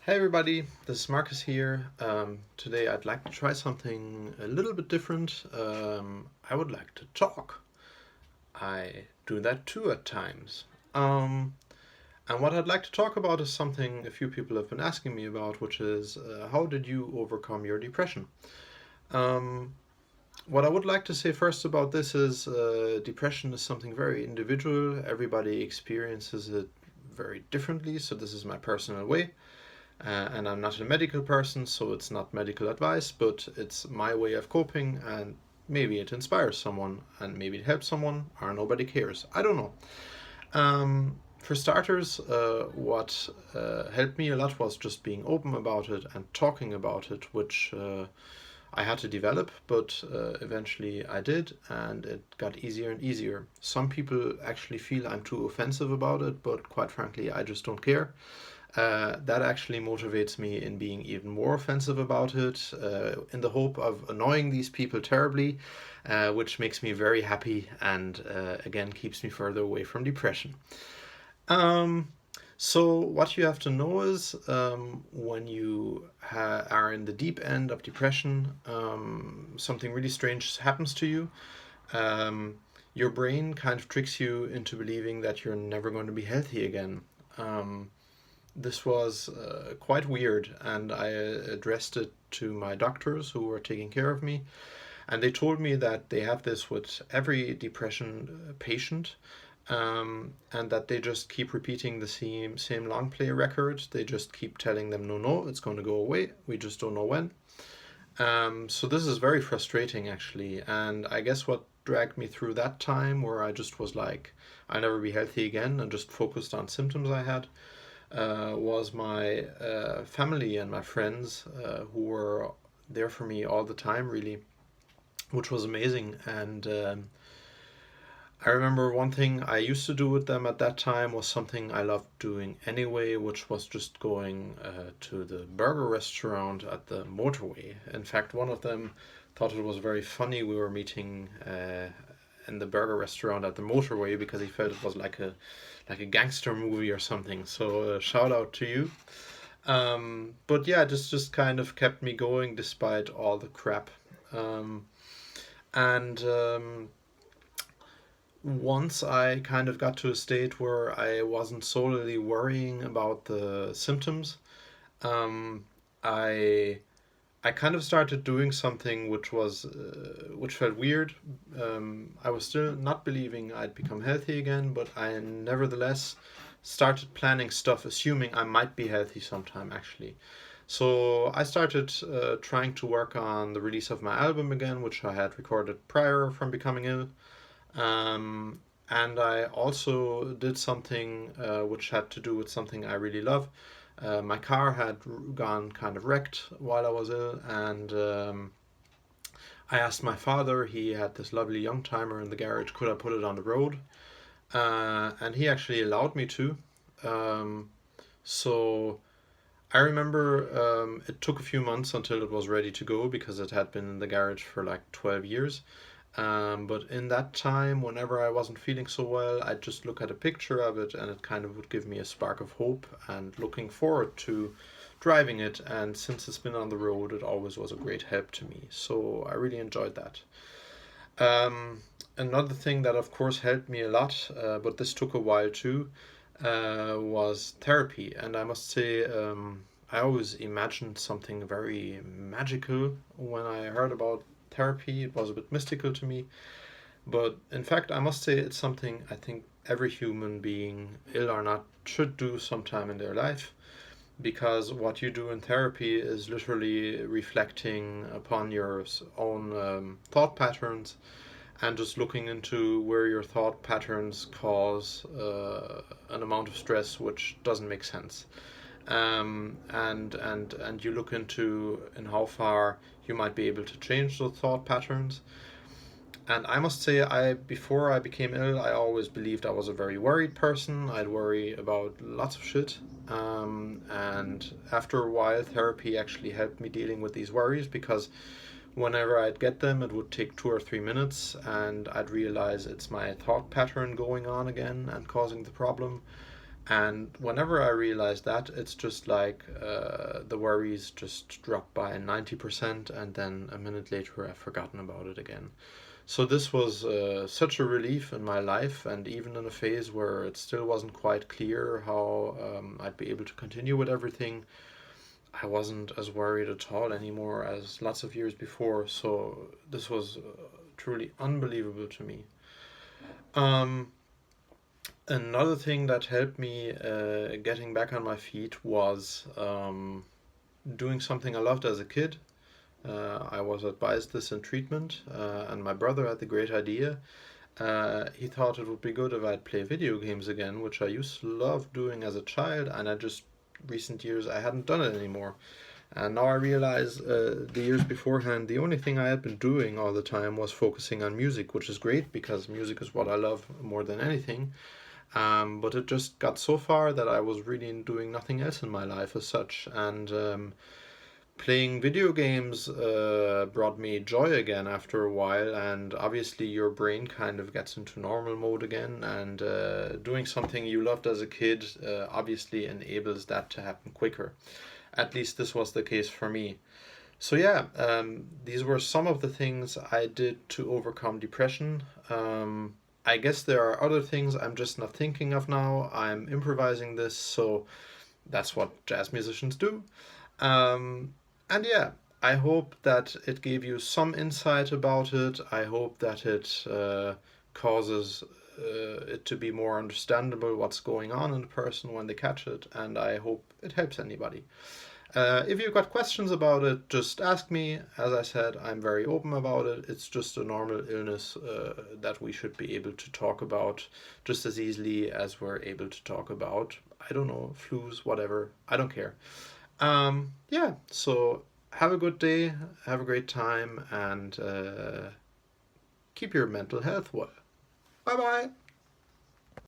Hey everybody, this is Marcus here. Today I'd like to try something a little bit different. I would like to talk. I do that too at times. Um, and what I'd like to talk about is something a few people have been asking me about, which is how did you overcome your depression? Um, what I would like to say first about this is depression is something very individual. Everybody experiences it very differently, so this is my personal way. And I'm not a medical person, so it's not medical advice, but it's my way of coping, and maybe it inspires someone, and maybe it helps someone, or nobody cares. I don't know. For starters, what helped me a lot was just being open about it and talking about it, which I had to develop, but eventually I did, and it got easier and easier. Some people actually feel I'm too offensive about it, but quite frankly, I just don't care. That actually motivates me in being even more offensive about it, in the hope of annoying these people terribly, which makes me very happy and again keeps me further away from depression. Um, so, what you have to know is when you are in the deep end of depression, something really strange happens to you. Um, your brain kind of tricks you into believing that you're never going to be healthy again. Um, this was quite weird, and I addressed it to my doctors who were taking care of me, and they told me that they have this with every depression patient, and that they just keep repeating the same long play record. They just keep telling them, no, no, it's going to go away. We just don't know when. So this is very frustrating, actually, and I guess what dragged me through that time where I just was like, I'll never be healthy again, and just focused on symptoms I had was my family and my friends who were there for me all the time, really, which was amazing. And I remember one thing I used to do with them at that time was something I loved doing anyway, which was just going to the burger restaurant at the motorway. In fact, one of them thought it was very funny we were meeting in the burger restaurant at the motorway because he felt it was like a gangster movie or something. So shout out to you. But yeah, just kind of kept me going despite all the crap. Um, and Once I kind of got to a state where I wasn't solely worrying about the symptoms, um, I I kind of started doing something which felt weird. I was still not believing I'd become healthy again, but I nevertheless started planning stuff, assuming I might be healthy sometime actually. So I started trying to work on the release of my album again, which I had recorded prior from becoming ill. Um, and I also did something which had to do with something I really love. My car had gone kind of wrecked while I was ill, and I asked my father. He had this lovely young timer in the garage. Could I put it on the road? And he actually allowed me to. Um, so I remember it took a few months until it was ready to go because it had been in the garage for like 12 years. But in that time, whenever I wasn't feeling so well, I'd just look at a picture of it and it kind of would give me a spark of hope and looking forward to driving it. And since it's been on the road, it always was a great help to me. So I really enjoyed that. Another thing that, of course, helped me a lot, but this took a while too, was therapy. And I must say, I always imagined something very magical when I heard about therapy. It was a bit mystical to me. But in fact, I must say it's something I think every human being, ill or not, should do sometime in their life. Because what you do in therapy is literally reflecting upon your own thought patterns and just looking into where your thought patterns cause an amount of stress which doesn't make sense. And you look into in how far you might be able to change those thought patterns. And I must say, I before I became ill, I always believed I was a very worried person. I'd worry about lots of shit. And after a while, therapy actually helped me dealing with these worries because whenever I'd get them, it would take 2 or 3 minutes, and I'd realize it's my thought pattern going on again and causing the problem. And whenever I realize that, it's just like the worries just drop by 90%, and then a minute later I've forgotten about it again. So this was such a relief in my life, and even in a phase where it still wasn't quite clear how I'd be able to continue with everything, I wasn't as worried at all anymore as lots of years before. So this was truly unbelievable to me. Um, Another thing that helped me getting back on my feet was doing something I loved as a kid. I was advised this in treatment, and my brother had the great idea. He thought it would be good if I'd play video games again, which I used to love doing as a child, and I just recent years I hadn't done it anymore. And now I realize the years beforehand, the only thing I had been doing all the time was focusing on music, which is great because music is what I love more than anything. But it just got so far that I was really doing nothing else in my life as such. And playing video games brought me joy again after a while. And obviously, your brain kind of gets into normal mode again. And doing something you loved as a kid obviously enables that to happen quicker. At least this was the case for me. So, yeah, these were some of the things I did to overcome depression. I guess there are other things I'm just not thinking of now. I'm improvising this, so that's what jazz musicians do. Um, and yeah, I hope that it gave you some insight about it. I hope that it causes it to be more understandable what's going on in a person when they catch it, and I hope it helps anybody. If you've got questions about it, just ask me. As I said, I'm very open about it. It's just a normal illness that we should be able to talk about just as easily as we're able to talk about, I don't know, flus, whatever. I don't care. Yeah, so have a good day, have a great time, and keep your mental health well. Bye bye.